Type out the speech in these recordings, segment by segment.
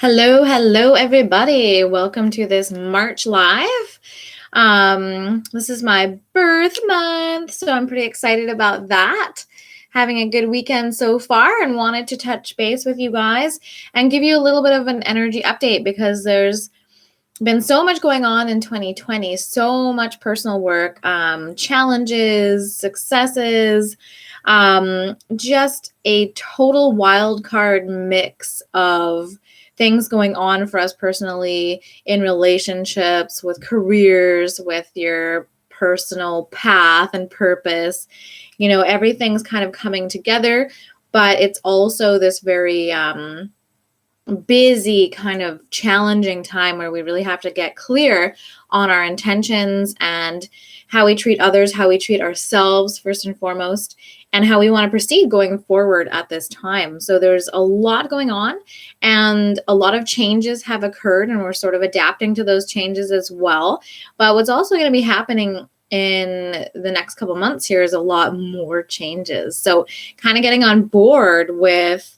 Hello, everybody. Welcome to this March live. This is my birth month, so I'm pretty excited about that. Having a good weekend so far and wanted to touch base with you guys and give you a little bit of an energy update because there's been so much going on in 2020, so much personal work, challenges, successes, just a total wild card mix of things going on for us personally in relationships, with careers, with your personal path and purpose. Everything's kind of coming together, but it's also this very busy, kind of challenging time where we really have to get clear on our intentions and how we treat others, how we treat ourselves first and foremost, and how we want to proceed going forward at this time. So there's a lot going on and a lot of changes have occurred, and we're sort of adapting to those changes as well. But what's also going to be happening in the next couple months here is a lot more changes. So kind of getting on board with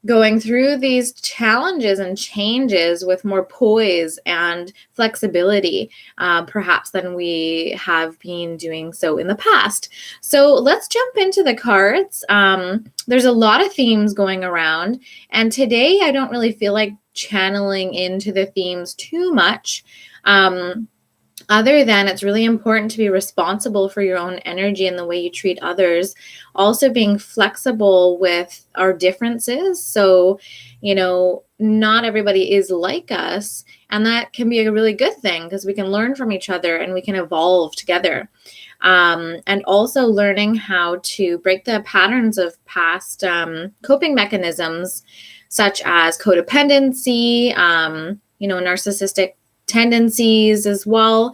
going through these challenges and changes with more poise and flexibility, perhaps than we have been doing so in the past. So let's jump into the cards. There's a lot of themes going around, and today I don't really feel like channeling into the themes too much. Other than it's really important to be responsible for your own energy and the way you treat others. Also being flexible with our differences. So, not everybody is like us. And that can be a really good thing because we can learn from each other and we can evolve together. And also learning how to break the patterns of past coping mechanisms, such as codependency, narcissistic tendencies as well.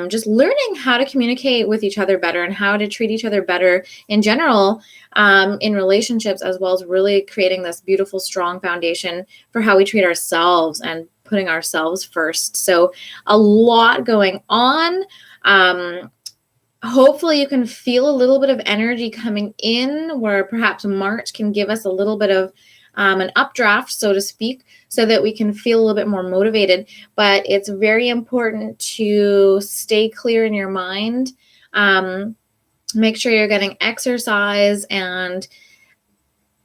Just learning how to communicate with each other better and how to treat each other better in general, in relationships, as well as really creating this beautiful, strong foundation for how we treat ourselves and putting ourselves first. So a lot going on. Hopefully you can feel a little bit of energy coming in where perhaps March can give us a little bit of an updraft, so to speak, so that we can feel a little bit more motivated. But it's very important to stay clear in your mind. Make sure you're getting exercise and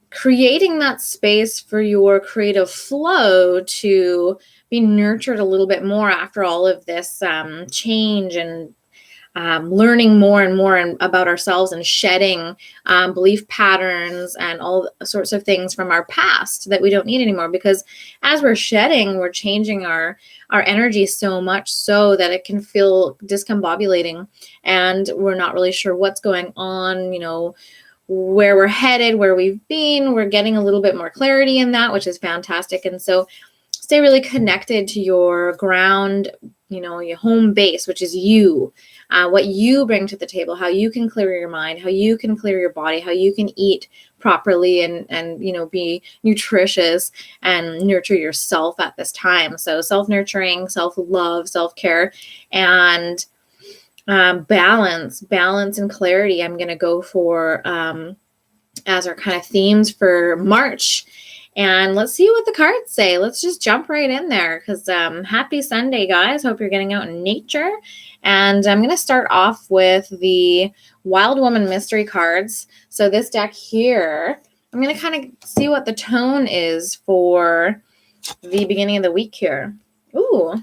creating that space for your creative flow to be nurtured a little bit more after all of this change and learning more and more about ourselves and shedding belief patterns and all sorts of things from our past that we don't need anymore. Because as we're shedding, we're changing our energy so much so that it can feel discombobulating and we're not really sure what's going on, where we're headed, where we've been. We're getting a little bit more clarity in that, which is fantastic. And so stay really connected to your ground, your home base, which is you. What you bring to the table, how you can clear your mind, how you can clear your body, how you can eat properly and be nutritious and nurture yourself at this time. So self-nurturing, self-love, self-care, and balance and clarity. I'm going to go for as our kind of themes for March. And let's see what the cards say. Let's just jump right in there because happy Sunday, guys. Hope you're getting out in nature. And I'm going to start off with the Wild Woman Mystery cards. So this deck here, I'm going to kind of see what the tone is for the beginning of the week here. Ooh.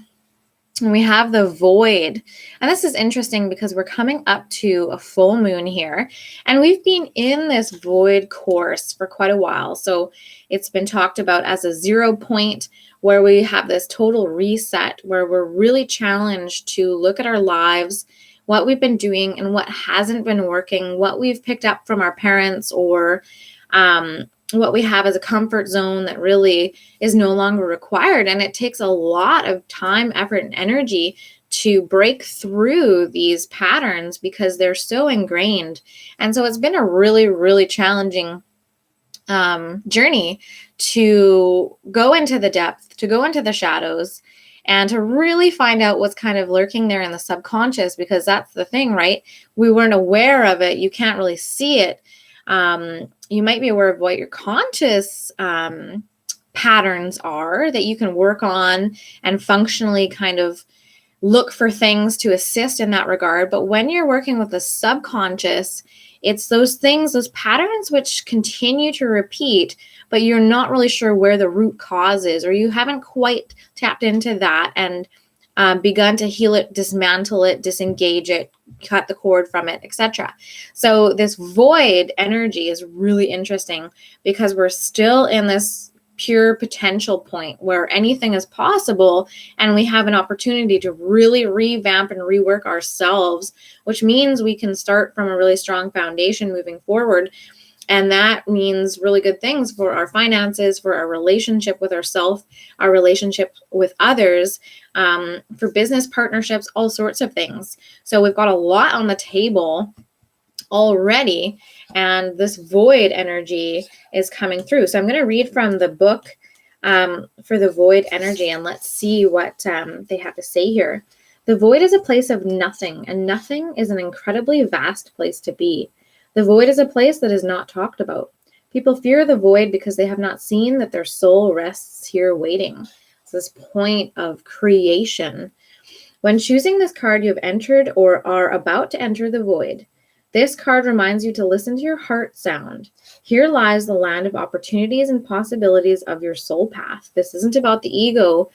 And we have the Void. And this is interesting because we're coming up to a full moon here. And we've been in this Void course for quite a while. So it's been talked about as a 0 point where we have this total reset where we're really challenged to look at our lives, what we've been doing and what hasn't been working, what we've picked up from our parents, or what we have as a comfort zone that really is no longer required. And it takes a lot of time, effort, and energy to break through these patterns because they're so ingrained. And so it's been a really, really challenging journey to go into the depth, to go into the shadows, and to really find out what's kind of lurking there in the subconscious, because that's the thing, right? We weren't aware of it. You can't really see it. You might be aware of what your conscious patterns are that you can work on and functionally kind of look for things to assist in that regard. But when you're working with the subconscious, it's those things, those patterns which continue to repeat, but you're not really sure where the root cause is, or you haven't quite tapped into that and begun to heal it, dismantle it, disengage it, cut the cord from it, etc. So this void energy is really interesting because we're still in this pure potential point where anything is possible, and we have an opportunity to really revamp and rework ourselves, which means we can start from a really strong foundation moving forward. And that means really good things for our finances, for our relationship with ourselves, our relationship with others, for business partnerships, all sorts of things. So we've got a lot on the table already, and this void energy is coming through. So I'm going to read from the book for the void energy, and let's see what they have to say here. The void is a place of nothing, and nothing is an incredibly vast place to be. The void is a place that is not talked about. People fear the void because they have not seen that their soul rests here waiting. It's this point of creation. When choosing this card, you have entered or are about to enter the void. This card reminds you to listen to your heart sound. Here lies the land of opportunities and possibilities of your soul path. This isn't about the ego,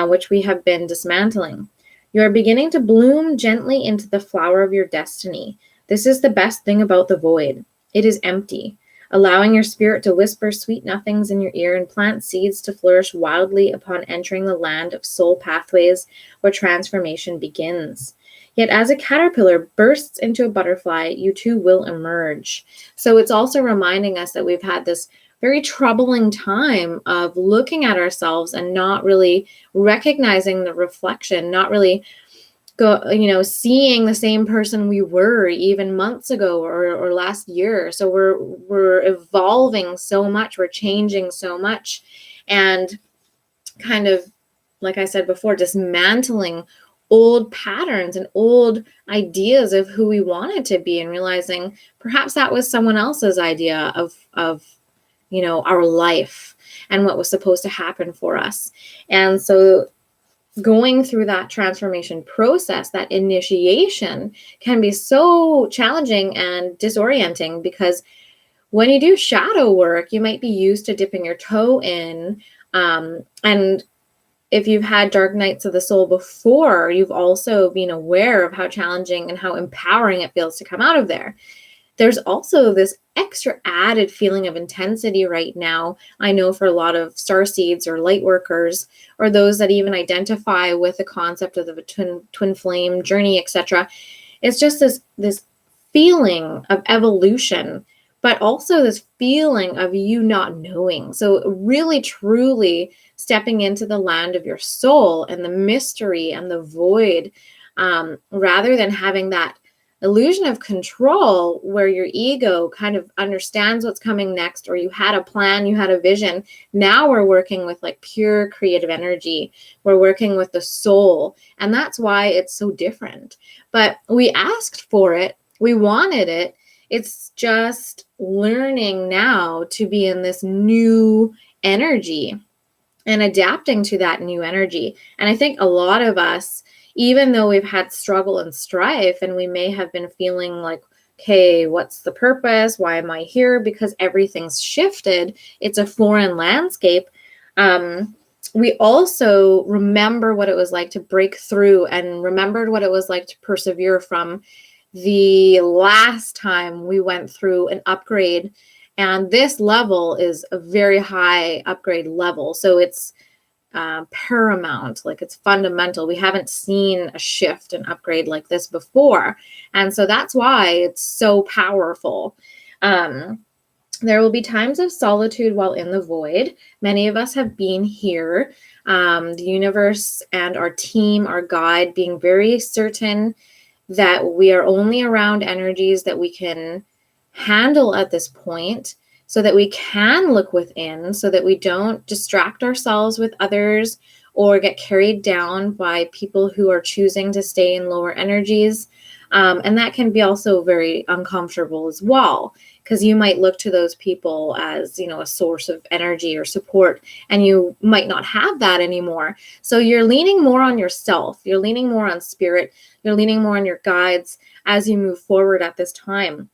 which we have been dismantling. You are beginning to bloom gently into the flower of your destiny. This is the best thing about the void. It is empty, allowing your spirit to whisper sweet nothings in your ear and plant seeds to flourish wildly upon entering the land of soul pathways where transformation begins. Yet as a caterpillar bursts into a butterfly, you too will emerge. So it's also reminding us that we've had this very troubling time of looking at ourselves and not really recognizing the reflection, not really seeing the same person we were even months ago or last year. So we're evolving so much, we're changing so much, and kind of, like I said before, dismantling old patterns and old ideas of who we wanted to be, and realizing perhaps that was someone else's idea of our life and what was supposed to happen for us. And so going through that transformation process, that initiation, can be so challenging and disorienting, because when you do shadow work, you might be used to dipping your toe in. And if you've had dark nights of the soul before, you've also been aware of how challenging and how empowering it feels to come out of there. There's also this extra added feeling of intensity right now. I know for a lot of starseeds or light workers, or those that even identify with the concept of the twin flame journey, etc. It's just this feeling of evolution, but also this feeling of you not knowing. So really, truly stepping into the land of your soul and the mystery and the void, rather than having that illusion of control where your ego kind of understands what's coming next, or you had a plan, you had a vision. Now we're working with like pure creative energy. We're working with the soul, and that's why it's so different. But we asked for it, we wanted it. It's just learning now to be in this new energy and adapting to that new energy. And I think a lot of us, even though we've had struggle and strife, and we may have been feeling like, okay, what's the purpose? Why am I here? Because everything's shifted. It's a foreign landscape. We also remember what it was like to break through, and remembered what it was like to persevere from the last time we went through an upgrade. And this level is a very high upgrade level. So it's paramount, like it's fundamental. We haven't seen a shift and upgrade like this before. And so that's why it's so powerful. There will be times of solitude while in the void. Many of us have been here. The universe and our team, our guide, being very certain that we are only around energies that we can handle at this point, so that we can look within, so that we don't distract ourselves with others or get carried down by people who are choosing to stay in lower energies. And that can be also very uncomfortable as well, because you might look to those people as, a source of energy or support, and you might not have that anymore. So you're leaning more on yourself. You're leaning more on spirit. You're leaning more on your guides as you move forward at this time.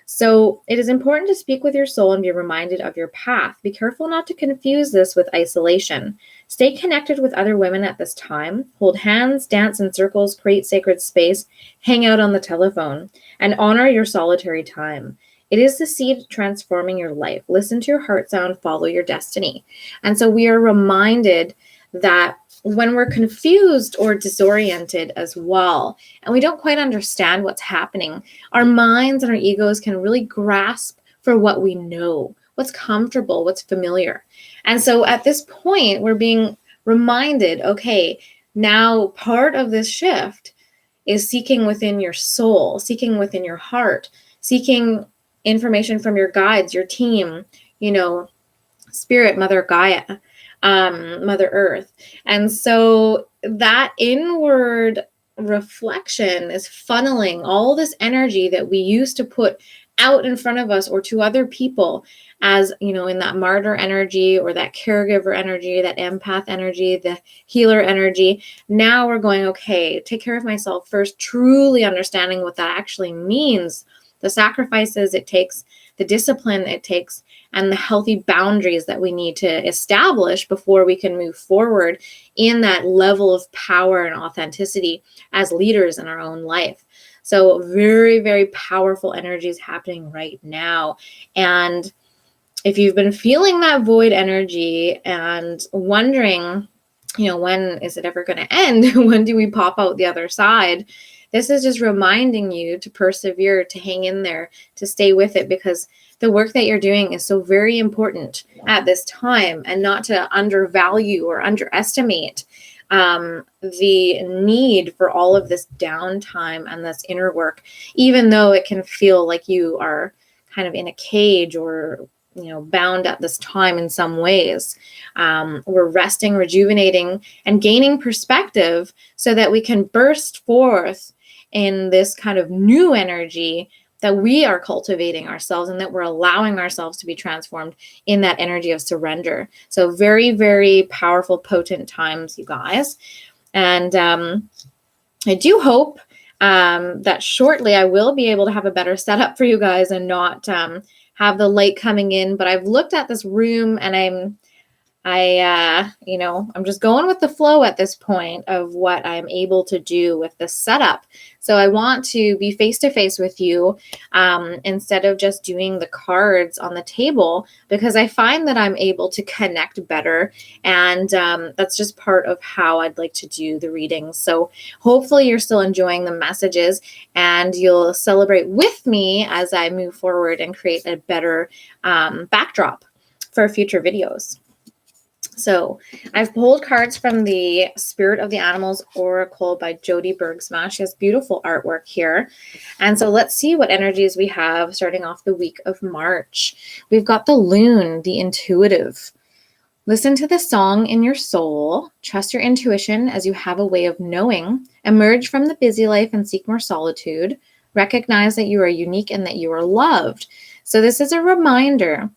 So it is important to speak with your soul and be reminded of your path. Be careful not to confuse this with isolation. Stay connected with other women at this time. Hold hands, dance in circles, create sacred space, hang out on the telephone, and honor your solitary time. It is the seed transforming your life. Listen to your heart sound, follow your destiny. And so we are reminded that when we're confused or disoriented as well, and we don't quite understand what's happening, our minds and our egos can really grasp for what we know, what's comfortable, what's familiar. And so at this point, we're being reminded, okay, now part of this shift is seeking within your soul, seeking within your heart, seeking information from your guides, your team, Spirit, Mother Gaia, Mother Earth. And so that inward reflection is funneling all this energy that we used to put out in front of us or to other people as, in that martyr energy or that caregiver energy, that empath energy, the healer energy. Now we're going, okay, take care of myself first, truly understanding what that actually means, the sacrifices it takes, the discipline it takes, and the healthy boundaries that we need to establish before we can move forward in that level of power and authenticity as leaders in our own life. So very, very powerful energies happening right now. And if you've been feeling that void energy and wondering, when is it ever going to end? When do we pop out the other side? This is just reminding you to persevere, to hang in there, to stay with it, because the work that you're doing is so very important at this time, and not to undervalue or underestimate the need for all of this downtime and this inner work, even though it can feel like you are kind of in a cage or bound at this time in some ways. We're resting, rejuvenating, and gaining perspective so that we can burst forth in this kind of new energy that we are cultivating ourselves, and that we're allowing ourselves to be transformed in that energy of surrender. So very, very powerful, potent times, you guys. And I do hope that shortly I will be able to have a better setup for you guys and not have the light coming in. But I've looked at this room and I'm just going with the flow at this point of what I'm able to do with the setup. So I want to be face-to-face with you instead of just doing the cards on the table, because I find that I'm able to connect better. And that's just part of how I'd like to do the readings. So hopefully you're still enjoying the messages and you'll celebrate with me as I move forward and create a better backdrop for future videos. So I've pulled cards from the Spirit of the Animals Oracle by Jody Bergsma. She has beautiful artwork here. And so let's see what energies we have starting off the week of March. We've got the Loon, the intuitive. Listen to the song in your soul. Trust your intuition as you have a way of knowing. Emerge from the busy life and seek more solitude. Recognize that you are unique and that you are loved. So this is a reminder.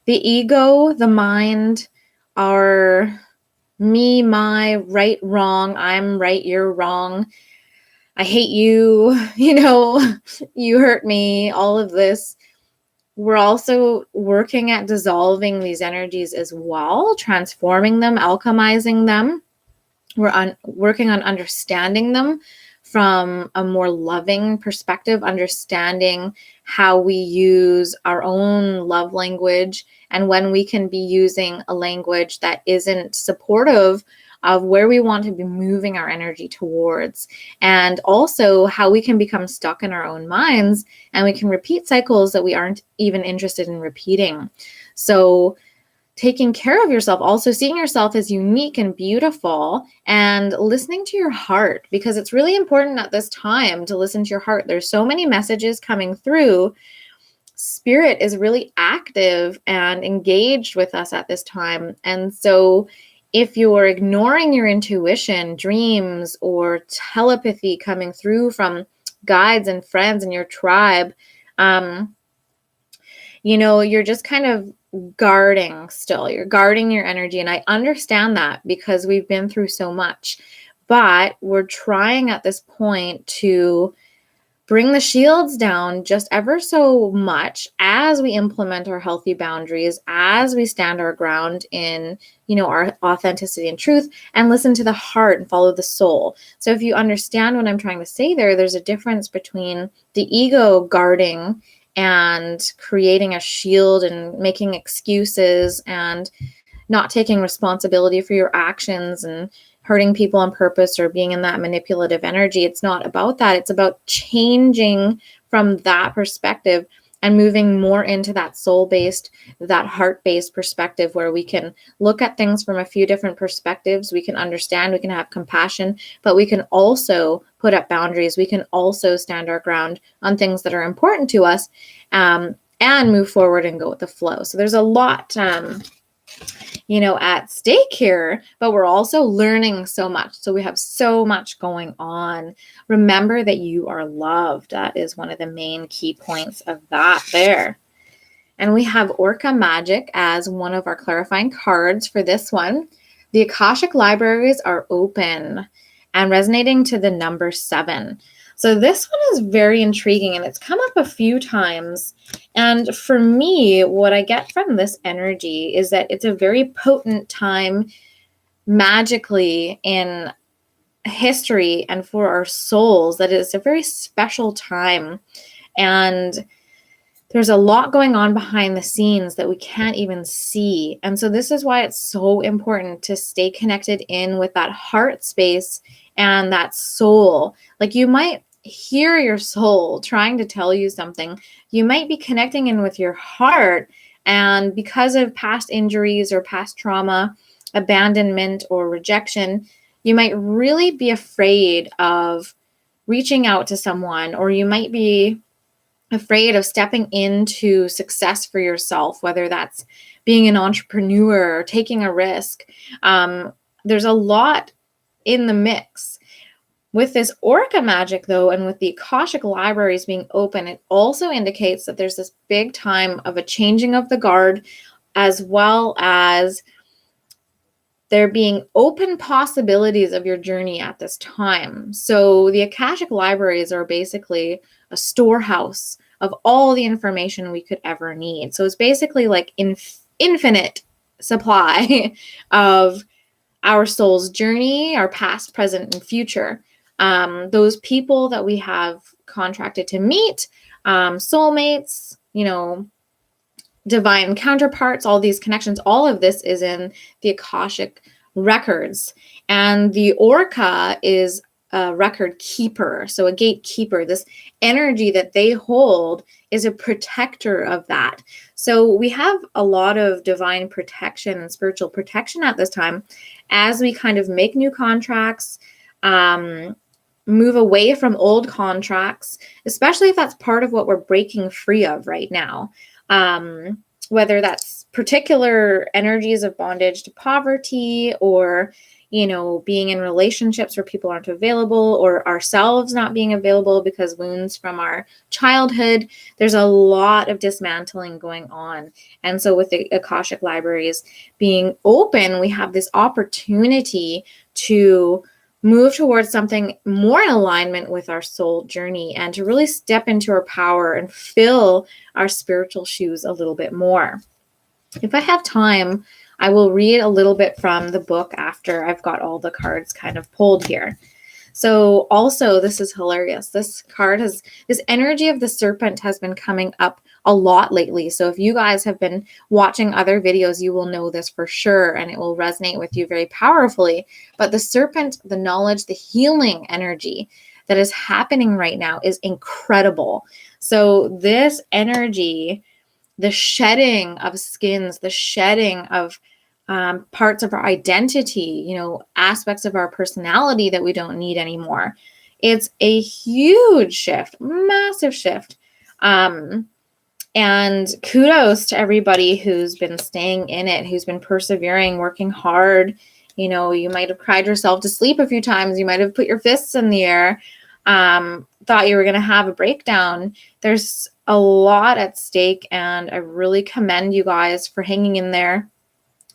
The ego, the mind, our me, my, right, wrong, I'm right, you're wrong, I hate you, you hurt me, all of this. We're also working at dissolving these energies as well, transforming them, alchemizing them. We're working on understanding them from a more loving perspective, understanding how we use our own love language and when we can be using a language that isn't supportive of where we want to be moving our energy towards, and also how we can become stuck in our own minds and we can repeat cycles that we aren't even interested in repeating. So taking care of yourself, also seeing yourself as unique and beautiful, and listening to your heart, because it's really important at this time to listen to your heart. There's so many messages coming through. Spirit is really active and engaged with us at this time. And so If you're ignoring your intuition, dreams, or telepathy coming through from guides and friends in your tribe, you're just kind of guarding still. You're guarding your energy. And I understand that because we've been through so much. But we're trying at this point to bring the shields down just ever so much as we implement our healthy boundaries, as we stand our ground in, our authenticity and truth, and listen to the heart and follow the soul. So if you understand what I'm trying to say there's a difference between the ego guarding and creating a shield and making excuses and not taking responsibility for your actions and hurting people on purpose or being in that manipulative energy. It's not about that. It's about changing from that perspective and moving more into that soul-based, that heart-based perspective where we can look at things from a few different perspectives. We can understand, we can have compassion, but we can also put up boundaries. We can also stand our ground on things that are important to us, and move forward and go with the flow. So there's a lot at stake here, but we're also learning so much. So we have so much going on. Remember that you are loved. That is one of the main key points of that there. And we have Orca Magic as one of our clarifying cards for this one. The Akashic libraries are open and resonating to the number 7. So this one is very intriguing, and it's come up a few times. And for me, what I get from this energy is that it's a very potent time magically in history and for our souls, that it's a very special time. And there's a lot going on behind the scenes that we can't even see. And so this is why it's so important to stay connected in with that heart space and that soul. Like, you might hear your soul trying to tell you something. You might be connecting in with your heart, and because of past injuries or past trauma, abandonment or rejection, you might really be afraid of reaching out to someone, or you might be afraid of stepping into success for yourself, whether that's being an entrepreneur or taking a risk. There's a lot in the mix. With this Orca magic, though, and with the Akashic libraries being open, it also indicates that there's this big time of a changing of the guard, as well as there being open possibilities of your journey at this time. So the Akashic libraries are basically a storehouse of all the information we could ever need. So it's basically like infinite supply of our soul's journey, our past, present, and future. Those people that we have contracted to meet, soulmates, divine counterparts, all these connections, all of this is in the Akashic records. And the Orca is a record keeper, so a gatekeeper. This energy that they hold is a protector of that. So we have a lot of divine protection and spiritual protection at this time as we kind of make new contracts, move away from old contracts, especially if that's part of what we're breaking free of right now. Whether that's particular energies of bondage to poverty, or, being in relationships where people aren't available, or ourselves not being available because wounds from our childhood. There's a lot of dismantling going on. And so with the Akashic libraries being open, we have this opportunity to move towards something more in alignment with our soul journey, and to really step into our power and fill our spiritual shoes a little bit more. If I have time, I will read a little bit from the book after I've got all the cards kind of pulled here. So also, this is hilarious. This energy of the serpent has been coming up a lot lately. So if you guys have been watching other videos, you will know this for sure, and it will resonate with you very powerfully. But the serpent, the knowledge, the healing energy that is happening right now is incredible. So this energy, the shedding of skins, the shedding of parts of our identity, aspects of our personality that we don't need anymore. It's a huge shift, massive shift. And kudos to everybody who's been staying in it, who's been persevering, working hard, You might have cried yourself to sleep a few times. You might have put your fists in the air, thought you were going to have a breakdown. There's a lot at stake, and I really commend you guys for hanging in there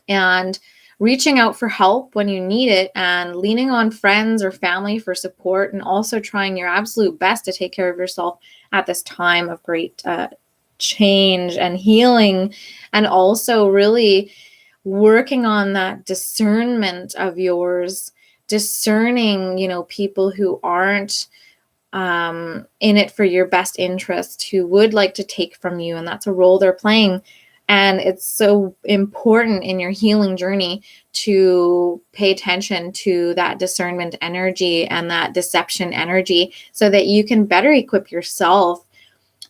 and reaching out for help when you need it, and leaning on friends or family for support, and also trying your absolute best to take care of yourself at this time of great change and healing, and also really working on that discernment of yours, discerning, people who aren't in it for your best interest, who would like to take from you, and that's a role they're playing. And it's so important in your healing journey to pay attention to that discernment energy and that deception energy, so that you can better equip yourself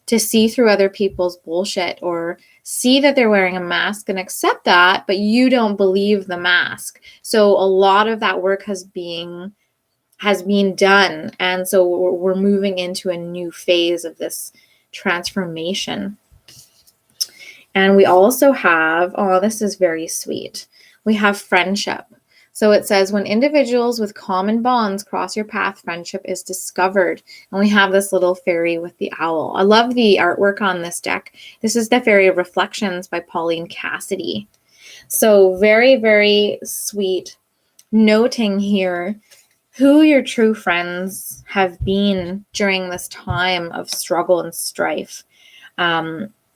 to see through other people's bullshit, or see that they're wearing a mask and accept that, but you don't believe the mask. So a lot of that work has been done. And so we're moving into a new phase of this transformation. And we also have, this is very sweet. We have friendship. So it says, when individuals with common bonds cross your path, friendship is discovered. And we have this little fairy with the owl. I love the artwork on this deck. This is the Fairy of Reflections by Pauline Cassidy. So very, very sweet. Noting here who your true friends have been during this time of struggle and strife.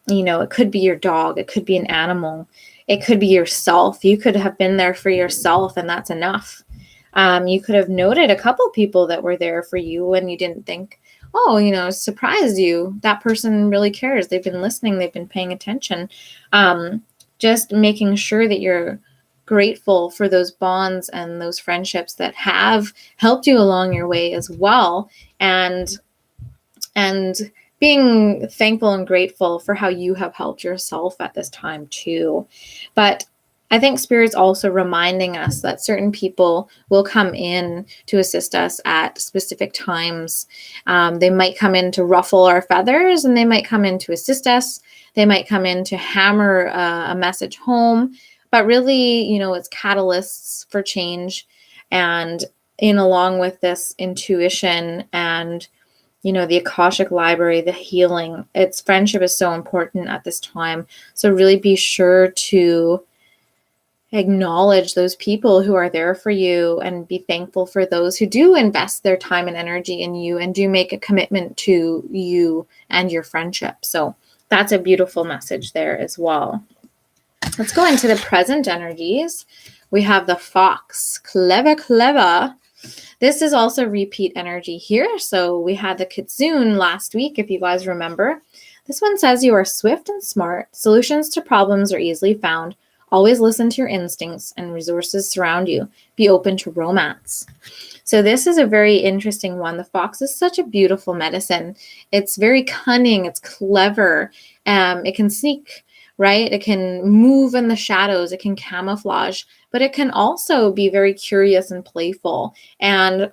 It could be your dog, it could be an animal, it could be yourself. You could have been there for yourself, and that's enough. You could have noted a couple people that were there for you when you didn't think, surprised you. That person really cares. They've been listening, they've been paying attention. Just making sure that you're grateful for those bonds and those friendships that have helped you along your way as well. And being thankful and grateful for how you have helped yourself at this time too. But I think Spirit's also reminding us that certain people will come in to assist us at specific times. They might come in to ruffle our feathers, and they might come in to assist us. They might come in to hammer a message home. But really, it's catalysts for change. And along with this intuition and the Akashic Library, the healing, friendship is so important at this time. So really be sure to acknowledge those people who are there for you, and be thankful for those who do invest their time and energy in you and do make a commitment to you and your friendship. So that's a beautiful message there as well. Let's go into the present energies. We have the fox. Clever, clever. This is also repeat energy here. So we had the kitsune last week, if you guys remember. This one says, you are swift and smart. Solutions to problems are easily found. Always listen to your instincts, and resources surround you. Be open to romance. So this is a very interesting one. The fox is such a beautiful medicine. It's very cunning. It's clever. It can sneak, right? It can move in the shadows. It can camouflage, but it can also be very curious and playful. And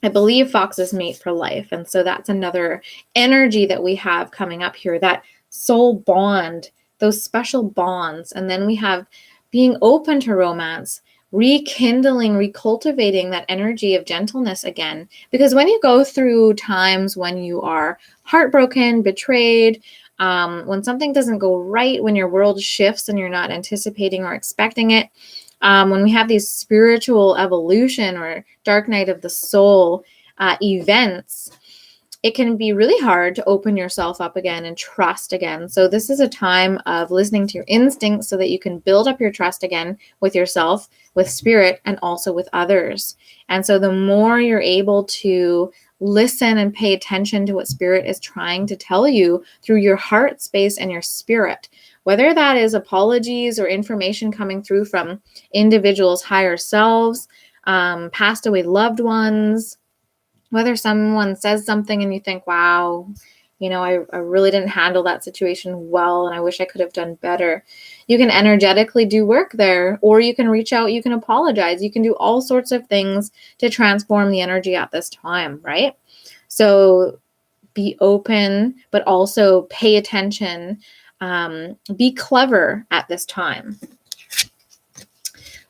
I believe foxes mate for life. And so that's another energy that we have coming up here, that soul bond, those special bonds. And then we have being open to romance, rekindling, recultivating that energy of gentleness again. Because when you go through times when you are heartbroken, betrayed, when something doesn't go right, when your world shifts and you're not anticipating or expecting it, when we have these spiritual evolution or dark night of the soul events, it can be really hard to open yourself up again and trust again. So this is a time of listening to your instincts so that you can build up your trust again with yourself, with spirit, and also with others. And so the more you're able to listen and pay attention to what spirit is trying to tell you through your heart space and your spirit, whether that is apologies or information coming through from individuals' higher selves, passed away loved ones, whether someone says something and you think, wow, I really didn't handle that situation well, and I wish I could have done better. You can energetically do work there, or you can reach out, you can apologize, you can do all sorts of things to transform the energy at this time, right? So be open, but also pay attention, be clever at this time.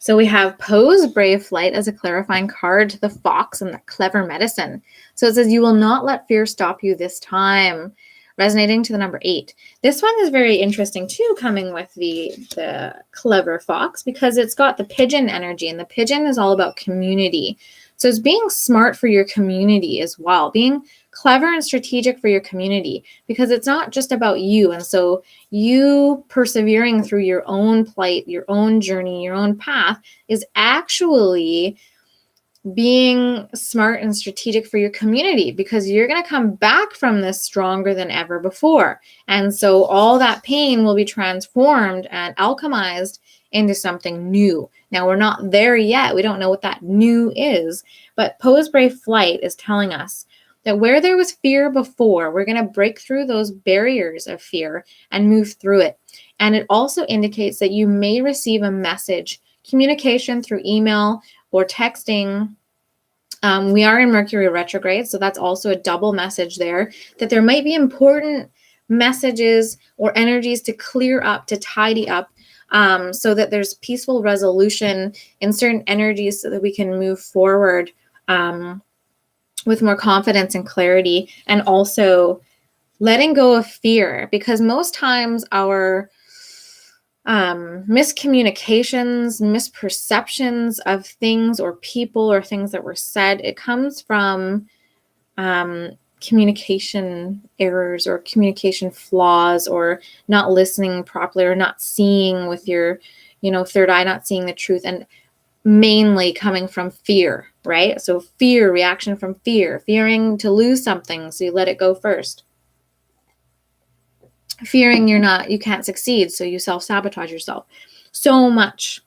So we have Poe's Brave Flight as a clarifying card to the fox and the clever medicine. So it says, you will not let fear stop you this time. Resonating to the number 8. This one is very interesting too, coming with the clever fox, because it's got the pigeon energy, and the pigeon is all about community. So it's being smart for your community as well, being clever and strategic for your community, because it's not just about you. And so you persevering through your own plight, your own journey, your own path is actually being smart and strategic for your community, because you're going to come back from this stronger than ever before. And so all that pain will be transformed and alchemized into something new. Now, we're not there yet. We don't know what that new is, but Poe's Brave Flight is telling us that where there was fear before, we're going to break through those barriers of fear and move through it. And it also indicates that you may receive a message, communication through email or texting. We are in Mercury Retrograde, so that's also a double message there, that there might be important messages or energies to clear up, to tidy up, so that there's peaceful resolution in certain energies, so that we can move forward with more confidence and clarity, and also letting go of fear, because most times our miscommunications, misperceptions of things or people or things that were said, it comes from communication errors or communication flaws, or not listening properly, or not seeing with your, third eye, not seeing the truth, and mainly coming from fear, right? So fear, reaction from fear, fearing to lose something, so you let it go first. Fearing you can't succeed, so you self-sabotage yourself. So much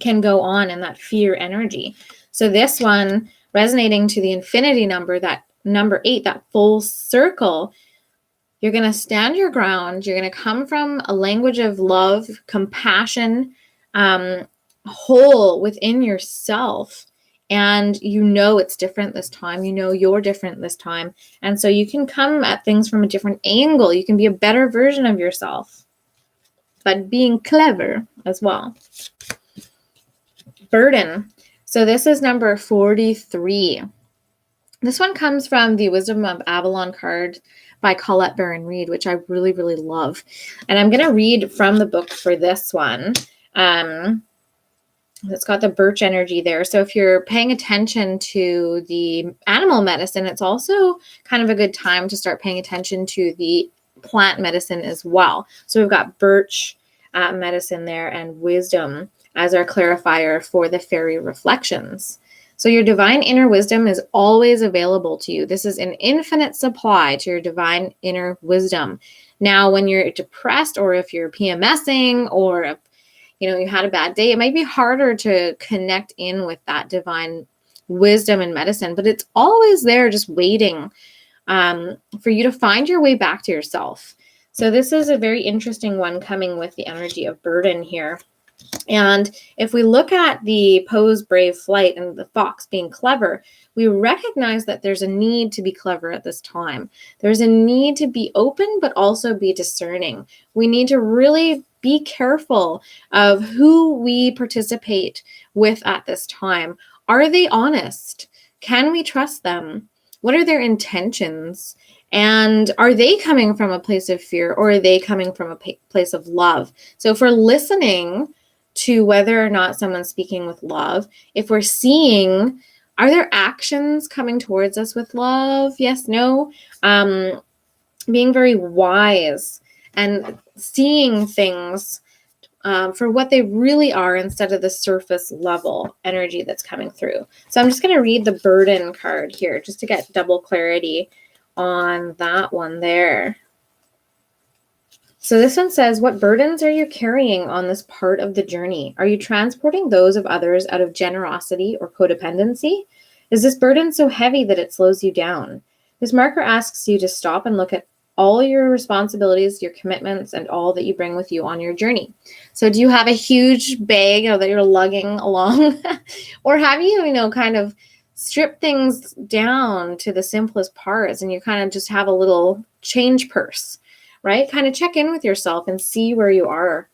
can go on in that fear energy. So this one, resonating to the infinity number, that number 8, that full circle, you're going to stand your ground. You're going to come from a language of love, compassion, whole within yourself. And it's different this time. You're different this time. And so you can come at things from a different angle. You can be a better version of yourself, but being clever as well. Burden. So this is number 43. This one comes from the Wisdom of Avalon card by Colette Baron Reed, which I really, really love. And I'm going to read from the book for this one. It's got the birch energy there. So if you're paying attention to the animal medicine, it's also kind of a good time to start paying attention to the plant medicine as well. So we've got birch medicine there, and wisdom as our clarifier for the fairy reflections. So your divine inner wisdom is always available to you. This is an infinite supply to your divine inner wisdom. Now, when you're depressed, or if you're PMSing, or if you had a bad day, it might be harder to connect in with that divine wisdom and medicine, but it's always there, just waiting for you to find your way back to yourself. So this is a very interesting one, coming with the energy of burden here. And if we look at the Poe's Brave Flight and the fox being clever, we recognize that there's a need to be clever at this time. There's a need to be open, but also be discerning. We need to really be careful of who we participate with at this time. Are they honest? Can we trust them? What are their intentions? And are they coming from a place of fear, or are they coming from a place of love? So if we're listening to whether or not someone's speaking with love, if we're seeing, are their actions coming towards us with love? Yes, no. Being very wise and seeing things for what they really are, instead of the surface level energy that's coming through. So I'm just going to read the burden card here, just to get double clarity on that one there. So this one says, what burdens are you carrying on this part of the journey? Are you transporting those of others out of generosity or codependency? Is this burden so heavy that it slows you down? This marker asks you to stop and look at all your responsibilities, your commitments, and all that you bring with you on your journey. So do you have a huge bag that you're lugging along? Or have you, kind of strip things down to the simplest parts, and you kind of just have a little change purse, right? Kind of check in with yourself and see where you are.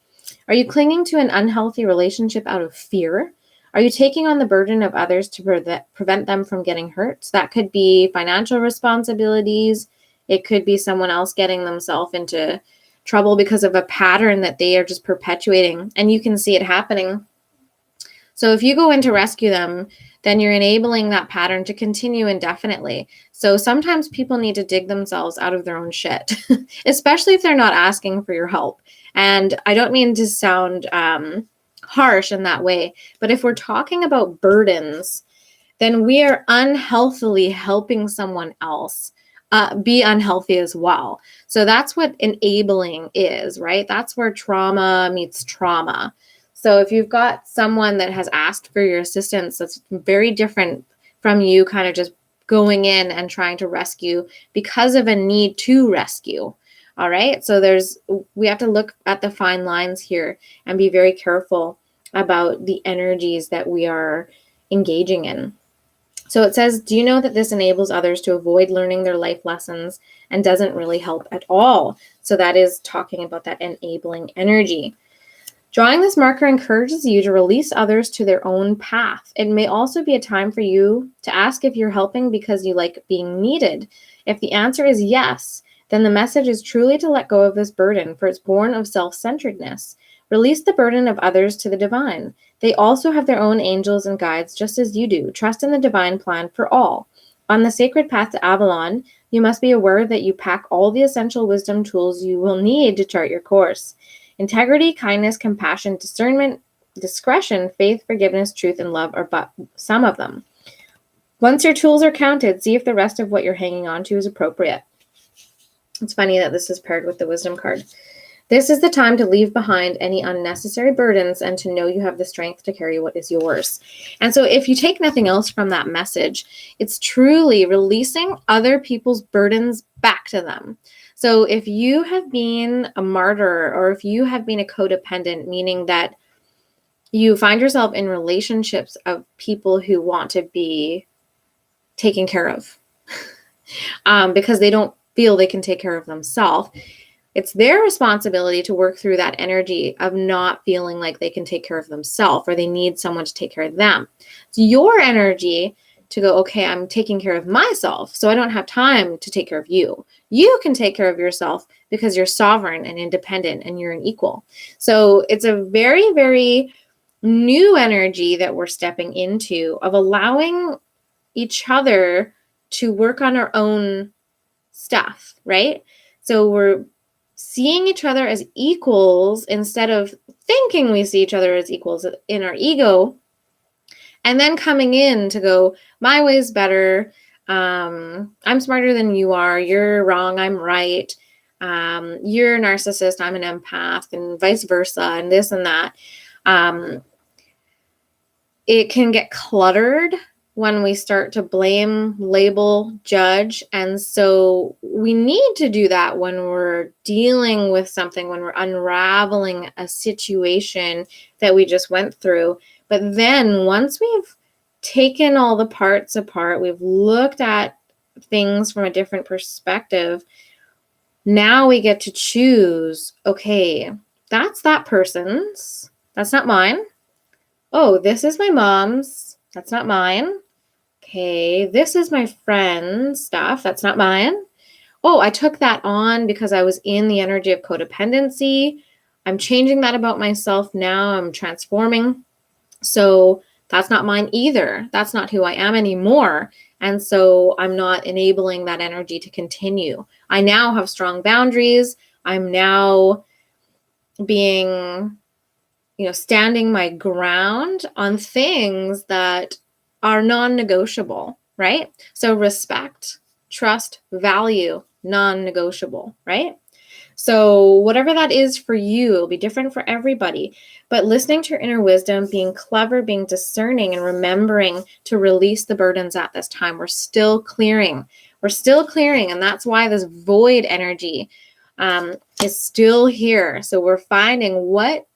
Are you clinging to an unhealthy relationship out of fear? Are you taking on the burden of others to prevent them from getting hurt? So that could be financial responsibilities. It could be someone else getting themselves into trouble because of a pattern that they are just perpetuating, and you can see it happening. So if you go in to rescue them, then you're enabling that pattern to continue indefinitely. So sometimes people need to dig themselves out of their own shit, especially if they're not asking for your help. And I don't mean to sound harsh in that way, but if we're talking about burdens, then we are unhealthily helping someone else be unhealthy as well. So that's what enabling is, right? That's where trauma meets trauma. So if you've got someone that has asked for your assistance, that's very different from you kind of just going in and trying to rescue because of a need to rescue. All right. So we have to look at the fine lines here and be very careful about the energies that we are engaging in. So it says, do you know that this enables others to avoid learning their life lessons and doesn't really help at all? So that is talking about that enabling energy. Drawing this marker encourages you to release others to their own path. It may also be a time for you to ask if you're helping because you like being needed. If the answer is yes, then the message is truly to let go of this burden, for it's born of self-centeredness. Release the burden of others to the divine. They also have their own angels and guides, just as you do. Trust in the divine plan for all. On the sacred path to Avalon, you must be aware that you pack all the essential wisdom tools you will need to chart your course. Integrity, kindness, compassion, discernment, discretion, faith, forgiveness, truth, and love are but some of them. Once your tools are counted, see if the rest of what you're hanging on to is appropriate. It's funny that this is paired with the wisdom card. This is the time to leave behind any unnecessary burdens and to know you have the strength to carry what is yours. And so if you take nothing else from that message, it's truly releasing other people's burdens back to them. So if you have been a martyr or if you have been a codependent, meaning that you find yourself in relationships of people who want to be taken care of because they don't feel they can take care of themselves, it's their responsibility to work through that energy of not feeling like they can take care of themselves or they need someone to take care of them. It's your energy to go, okay, I'm taking care of myself, so I don't have time to take care of you. You can take care of yourself because you're sovereign and independent and you're an equal. So it's a very, very new energy that we're stepping into of allowing each other to work on our own stuff, right? So we're seeing each other as equals instead of thinking we see each other as equals in our ego, and then coming in to go, my way's better. I'm smarter than you are. You're wrong. I'm right. You're a narcissist. I'm an empath, and vice versa, and this and that. It can get cluttered when we start to blame, label, judge. And so we need to do that when we're dealing with something, when we're unraveling a situation that we just went through. But then once we've taken all the parts apart, we've looked at things from a different perspective, now we get to choose, okay, that's that person's, that's not mine. Oh, this is my mom's, that's not mine. Okay, this is my friend's stuff, that's not mine. Oh, I took that on because I was in the energy of codependency. I'm changing that about myself now. I'm transforming. So that's not mine either. That's not who I am anymore. And so I'm not enabling that energy to continue. I now have strong boundaries. I'm now being, standing my ground on things that are non-negotiable, right? So respect, trust, value, non-negotiable, right? So whatever that is for you, it'll be different for everybody. But listening to your inner wisdom, being clever, being discerning, and remembering to release the burdens at this time. We're still clearing. And that's why this void energy is still here. So we're finding what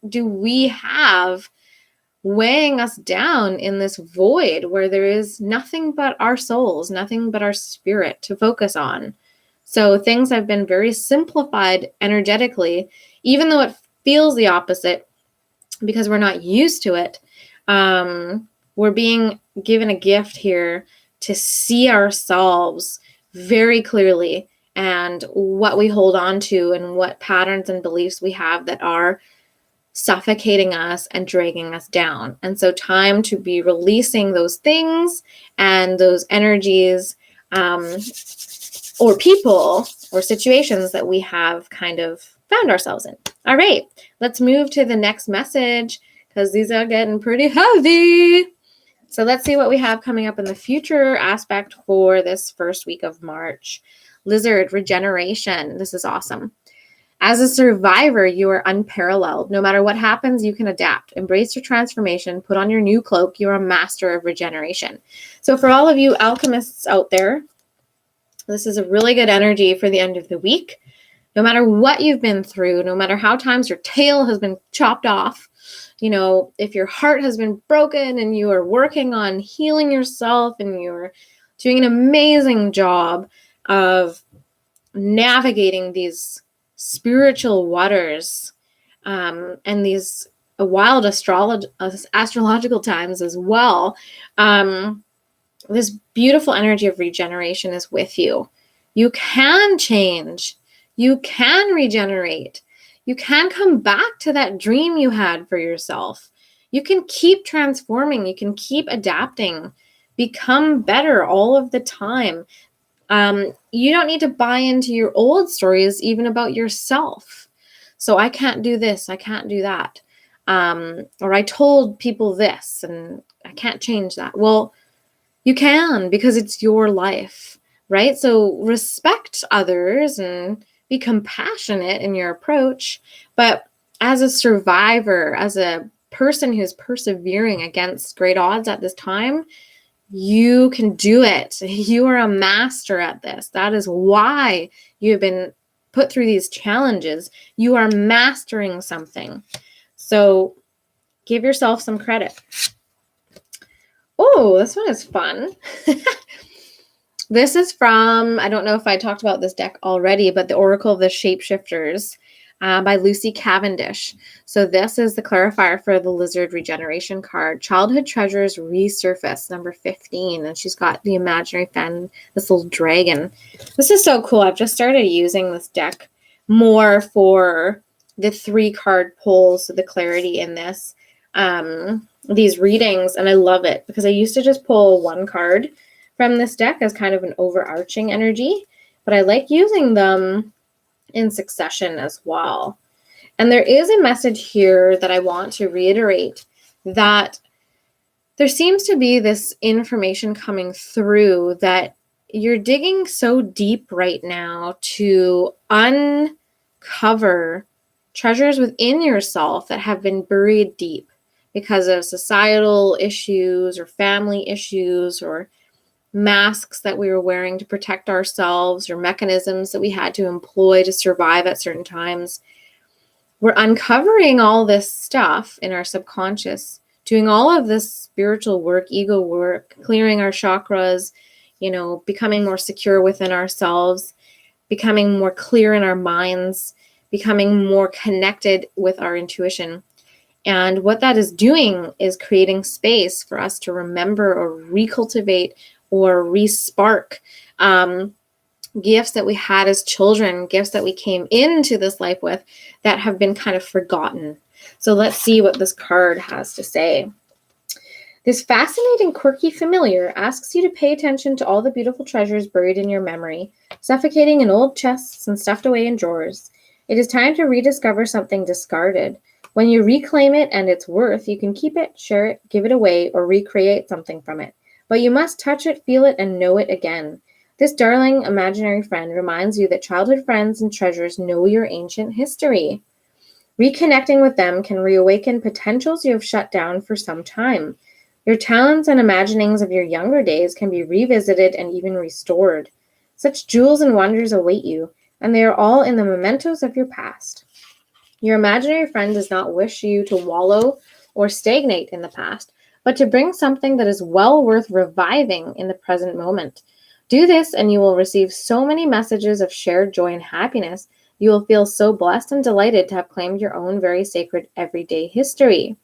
do we have weighing us down in this void where there is nothing but our souls, nothing but our spirit to focus on. So things have been very simplified energetically even though it feels the opposite because we're not used to it. We're being given a gift here to see ourselves very clearly and what we hold on to and what patterns and beliefs we have that are suffocating us and dragging us down. And so time to be releasing those things and those energies, or people or situations that we have kind of found ourselves in. All right, let's move to the next message because these are getting pretty heavy. So let's see what we have coming up in the future aspect for this first week of March. Lizard, regeneration. This is awesome. As a survivor, you are unparalleled. No matter what happens, you can adapt. Embrace your transformation. Put on your new cloak. You're a master of regeneration. So for all of you alchemists out there, this is a really good energy for the end of the week. No matter what you've been through, no matter how times your tail has been chopped off, if your heart has been broken and you are working on healing yourself and you're doing an amazing job of navigating these spiritual waters and these wild astrological times as well, this beautiful energy of regeneration is with you. You can change. You can regenerate. You can come back to that dream you had for yourself. You can keep transforming. You can keep adapting. Become better all of the time. You don't need to buy into your old stories, even about yourself. So I can't do this. I can't do that. Or I told people this and I can't change that. Well, you can, because it's your life, right? So respect others and be compassionate in your approach. But as a survivor, as a person who's persevering against great odds at this time, you can do it. You are a master at this. That is why you've been put through these challenges. You are mastering something. So give yourself some credit. Oh, this one is fun. This is from, I don't know if I talked about this deck already, but the Oracle of the Shapeshifters by Lucy Cavendish. So this is the clarifier for the Lizard Regeneration card. Childhood Treasures Resurface, number 15. And she's got the imaginary fan, this little dragon. This is so cool. I've just started using this deck more for the 3-card pulls, so the clarity in this, these readings. And I love it because I used to just pull 1 card from this deck as kind of an overarching energy, but I like using them in succession as well. And there is a message here that I want to reiterate, that there seems to be this information coming through that you're digging so deep right now to uncover treasures within yourself that have been buried deep because of societal issues or family issues or masks that we were wearing to protect ourselves or mechanisms that we had to employ to survive at certain times. We're uncovering all this stuff in our subconscious, doing all of this spiritual work, ego work, clearing our chakras, becoming more secure within ourselves, becoming more clear in our minds, becoming more connected with our intuition. And what that is doing is creating space for us to remember or recultivate or re-spark gifts that we had as children, gifts that we came into this life with that have been kind of forgotten. So let's see what this card has to say. This fascinating, quirky familiar asks you to pay attention to all the beautiful treasures buried in your memory, suffocating in old chests and stuffed away in drawers. It is time to rediscover something discarded. When you reclaim it and its worth, you can keep it, share it, give it away, or recreate something from it. But you must touch it, feel it, and know it again. This darling imaginary friend reminds you that childhood friends and treasures know your ancient history. Reconnecting with them can reawaken potentials you have shut down for some time. Your talents and imaginings of your younger days can be revisited and even restored. Such jewels and wonders await you, and they are all in the mementos of your past. Your imaginary friend does not wish you to wallow or stagnate in the past, but to bring something that is well worth reviving in the present moment. Do this and you will receive so many messages of shared joy and happiness You will feel so blessed and delighted to have claimed your own very sacred everyday history.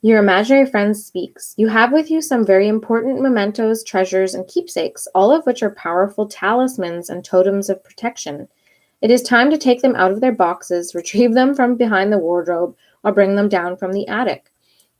Your imaginary friend speaks. You have with you some very important mementos, treasures, and keepsakes, all of which are powerful talismans and totems of protection. It is time to take them out of their boxes, retrieve them from behind the wardrobe, or bring them down from the attic.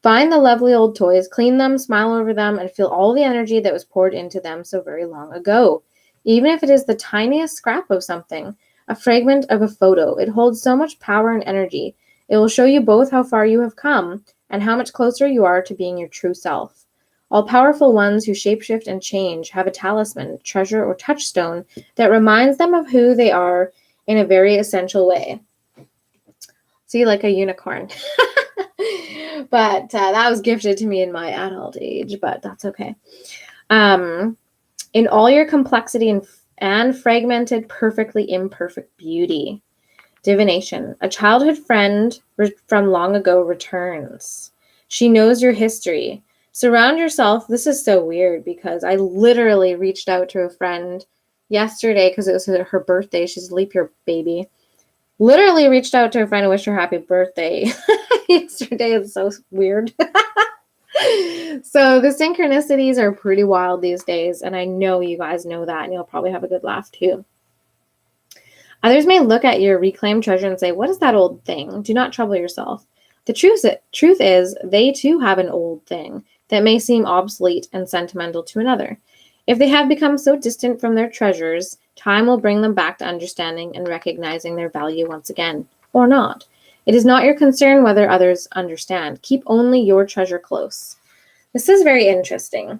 Find the lovely old toys, clean them, smile over them, and feel all the energy that was poured into them so very long ago. Even if it is the tiniest scrap of something, a fragment of a photo, it holds so much power and energy. It will show you both how far you have come and how much closer you are to being your true self. All powerful ones who shapeshift and change have a talisman, treasure, or touchstone that reminds them of who they are in a very essential way. See, like a unicorn. But that was gifted to me in my adult age, but that's okay. In all your complexity and fragmented, perfectly imperfect beauty. Divination. A childhood friend from long ago returns. She knows your history. Surround yourself. This is so weird because I literally reached out to a friend yesterday because it was her birthday. She's a leap year baby. Literally reached out to a friend and wished her happy birthday yesterday. It's so weird. So the synchronicities are pretty wild these days, and I know you guys know that, and you'll probably have a good laugh too. Others may look at your reclaimed treasure and say, what is that old thing? Do not trouble yourself. The truth is, they too have an old thing that may seem obsolete and sentimental to another. If they have become so distant from their treasures, time will bring them back to understanding and recognizing their value once again, or not. It is not your concern whether others understand. Keep only your treasure close. This is very interesting.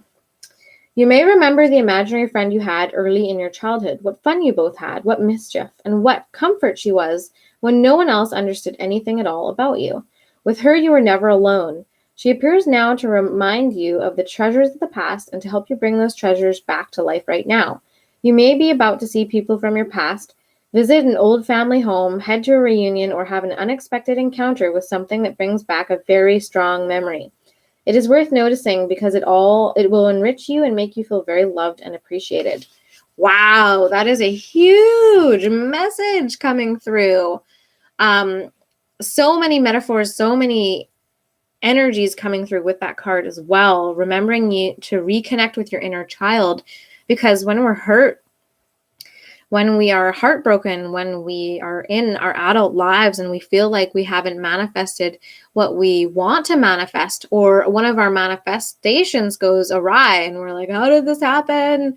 You may remember the imaginary friend you had early in your childhood, what fun you both had, what mischief, and what comfort she was when no one else understood anything at all about you. With her, you were never alone. She appears now to remind you of the treasures of the past and to help you bring those treasures back to life right now. You may be about to see people from your past, visit an old family home, head to a reunion, or have an unexpected encounter with something that brings back a very strong memory. It is worth noticing because it will enrich you and make you feel very loved and appreciated. Wow, that is a huge message coming through. So many metaphors, so many energies coming through with that card as well. Remembering you to reconnect with your inner child, because when we're hurt, when we are heartbroken, when we are in our adult lives and we feel like we haven't manifested what we want to manifest, or one of our manifestations goes awry and we're like, how did this happen?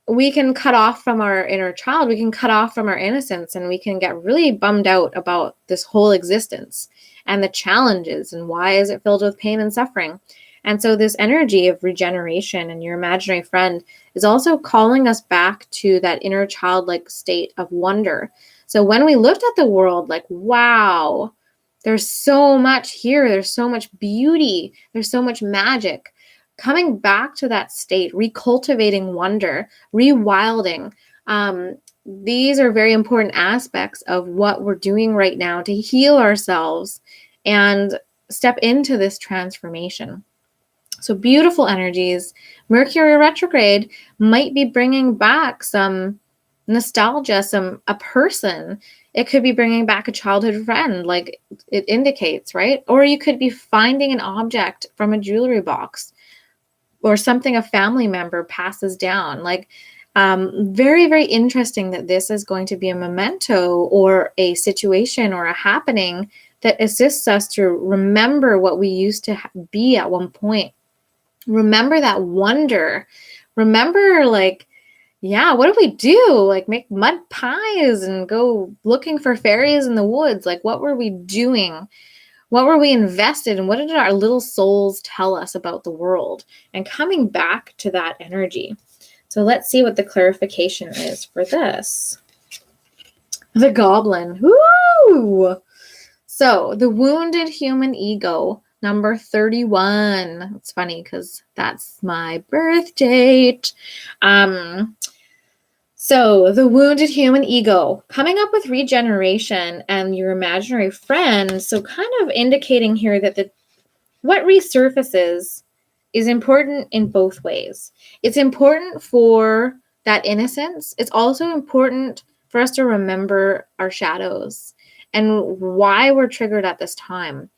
We can cut off from our inner child. We can cut off from our innocence, and we can get really bummed out about this whole existence and the challenges and why is it filled with pain and suffering. And so this energy of regeneration and your imaginary friend is also calling us back to that inner childlike state of wonder. So when we looked at the world like, wow, there's so much here. There's so much beauty. There's so much magic. Coming back to that state, recultivating wonder, rewilding. These are very important aspects of what we're doing right now to heal ourselves and step into this transformation. So beautiful energies. Mercury Retrograde might be bringing back some nostalgia, a person. It could be bringing back a childhood friend, like it indicates, right? Or you could be finding an object from a jewelry box or something a family member passes down. Like, very, very interesting that this is going to be a memento or a situation or a happening that assists us to remember what we used to be at one point. Remember that wonder. Remember, like, yeah, what did we do? Like, make mud pies and go looking for fairies in the woods. Like, what were we doing? What were we invested in? What did our little souls tell us about the world? And coming back to that energy. So let's see what the clarification is for this. The goblin. Woo! So the wounded human ego, number 31. It's funny because that's my birth date. So the wounded human ego, coming up with regeneration and your imaginary friend. So kind of indicating here that what resurfaces is important in both ways. It's important for that innocence. It's also important for us to remember our shadows and why we're triggered at this time.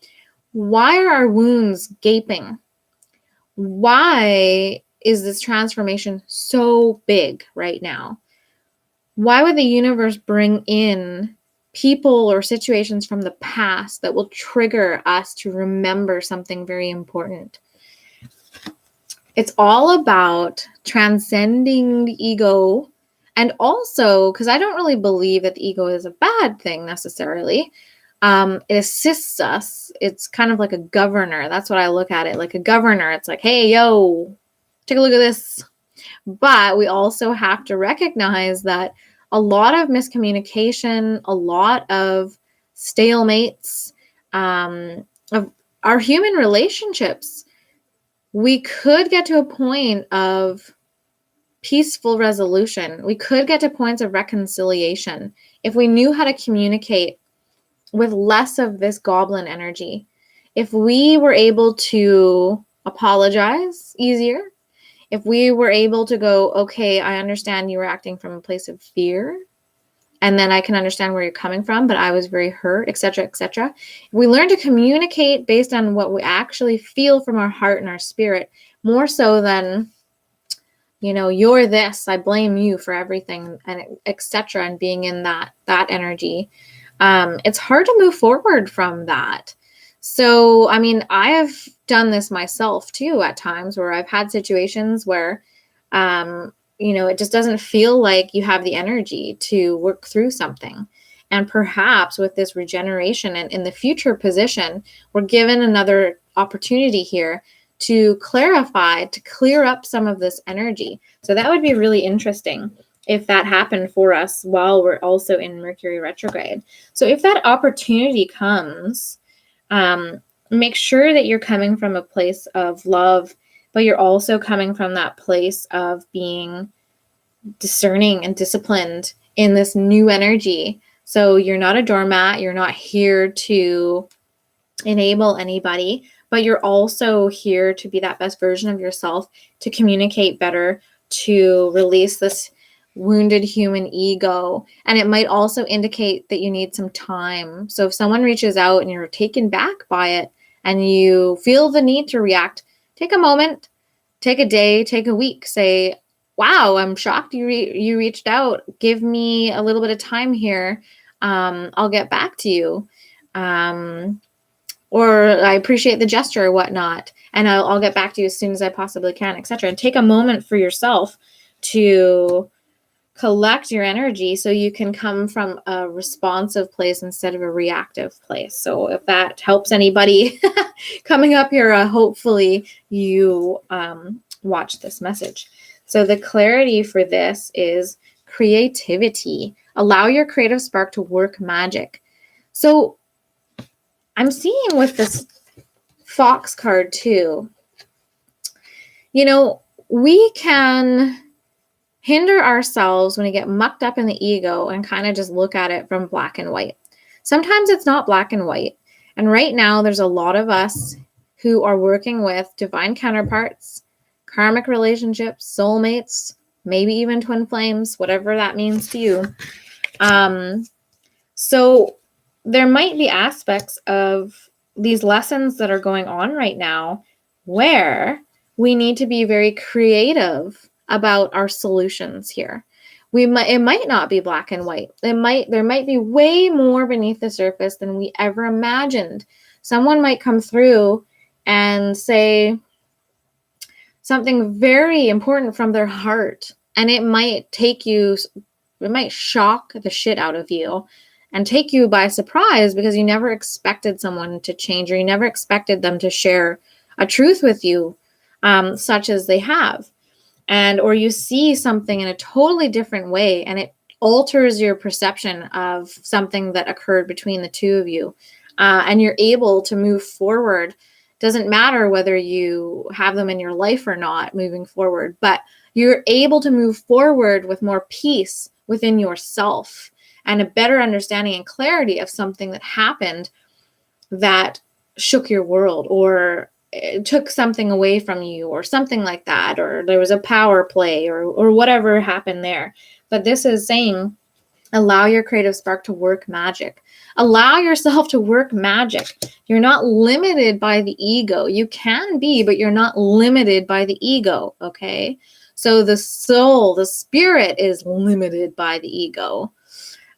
Why are our wounds gaping? Why is this transformation so big right now? Why would the universe bring in people or situations from the past that will trigger us to remember something very important? It's all about transcending the ego. And also, because I don't really believe that the ego is a bad thing necessarily. It assists us. It's kind of like a governor. That's what I look at it, like a governor. It's like, hey, yo, take a look at this. But we also have to recognize that a lot of miscommunication, a lot of stalemates, of our human relationships, we could get to a point of peaceful resolution. We could get to points of reconciliation if we knew how to communicate with less of this goblin energy. If we were able to apologize easier, if we were able to go, okay, I understand you were acting from a place of fear, and then I can understand where you're coming from, but I was very hurt, etc., etc. If we learn to communicate based on what we actually feel from our heart and our spirit, more so than, you're this, I blame you for everything, and etc., and being in that energy, it's hard to move forward from that. So, I have done this myself too at times where I've had situations where, it just doesn't feel like you have the energy to work through something. And perhaps with this regeneration and in the future position, we're given another opportunity here to clarify, to clear up some of this energy. So that would be really interesting if that happened for us while we're also in Mercury retrograde. So if that opportunity comes, make sure that you're coming from a place of love, but you're also coming from that place of being discerning and disciplined in this new energy. So you're not a doormat. You're not here to enable anybody, but you're also here to be that best version of yourself, to communicate better, to release this wounded human ego. And it might also indicate that you need some time. So if someone reaches out and you're taken back by it and you feel the need to react, take a moment, take a day, take a week, say, wow, I'm shocked you reached out. Give me a little bit of time here. I'll get back to you. Or I appreciate the gesture or whatnot, and I'll get back to you as soon as I possibly can, etc. And take a moment for yourself to collect your energy so you can come from a responsive place instead of a reactive place. So if that helps anybody coming up here, hopefully you watch this message. So the clarity for this is creativity. Allow your creative spark to work magic. So I'm seeing with this Fox card too, we can hinder ourselves when we get mucked up in the ego and kind of just look at it from black and white. Sometimes it's not black and white. And right now there's a lot of us who are working with divine counterparts, karmic relationships, soulmates, maybe even twin flames, whatever that means to you. So there might be aspects of these lessons that are going on right now where we need to be very creative about our solutions here. It might not be black and white. There might be way more beneath the surface than we ever imagined. Someone might come through and say something very important from their heart, and it might shock the shit out of you and take you by surprise because you never expected someone to change, or you never expected them to share a truth with you, such as they have. Or you see something in a totally different way and it alters your perception of something that occurred between the two of you. And you're able to move forward. Doesn't matter whether you have them in your life or not moving forward, but you're able to move forward with more peace within yourself and a better understanding and clarity of something that happened that shook your world, or it took something away from you, or something like that, or there was a power play, or whatever happened there. But this is saying Allow your creative spark to work magic. Allow yourself to work magic. You're not limited by the ego. You can be, but you're not limited by the ego, okay? So the soul, the spirit is limited by the ego.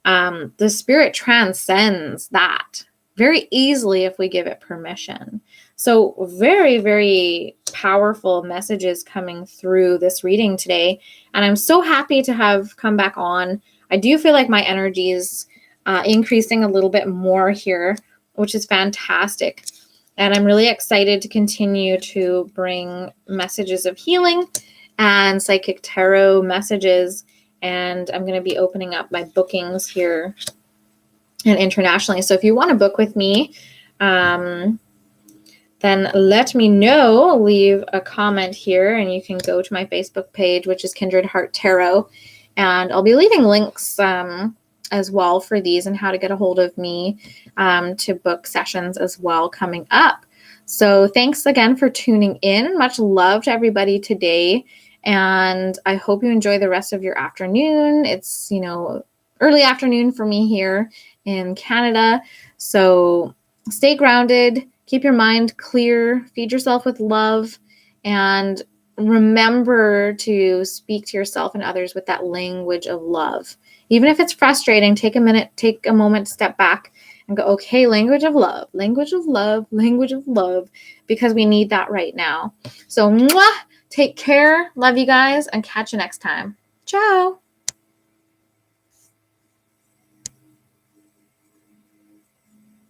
The spirit transcends that very easily if we give it permission. So very, very powerful messages coming through this reading today. And I'm so happy to have come back on. I do feel like my energy is increasing a little bit more here, which is fantastic. And I'm really excited to continue to bring messages of healing and psychic tarot messages. And I'm going to be opening up my bookings here and internationally. So if you want to book with me, then let me know. Leave a comment here, and you can go to my Facebook page, which is Kindred Heart Tarot. And I'll be leaving links as well for these and how to get a hold of me to book sessions as well coming up. So thanks again for tuning in. Much love to everybody today. And I hope you enjoy the rest of your afternoon. It's, early afternoon for me here in Canada. So stay grounded, keep your mind clear, feed yourself with love, and remember to speak to yourself and others with that language of love. Even if it's frustrating, take a moment to step back and go, okay, language of love, language of love, language of love, because we need that right now. So, take care. Love you guys, and catch you next time. Ciao.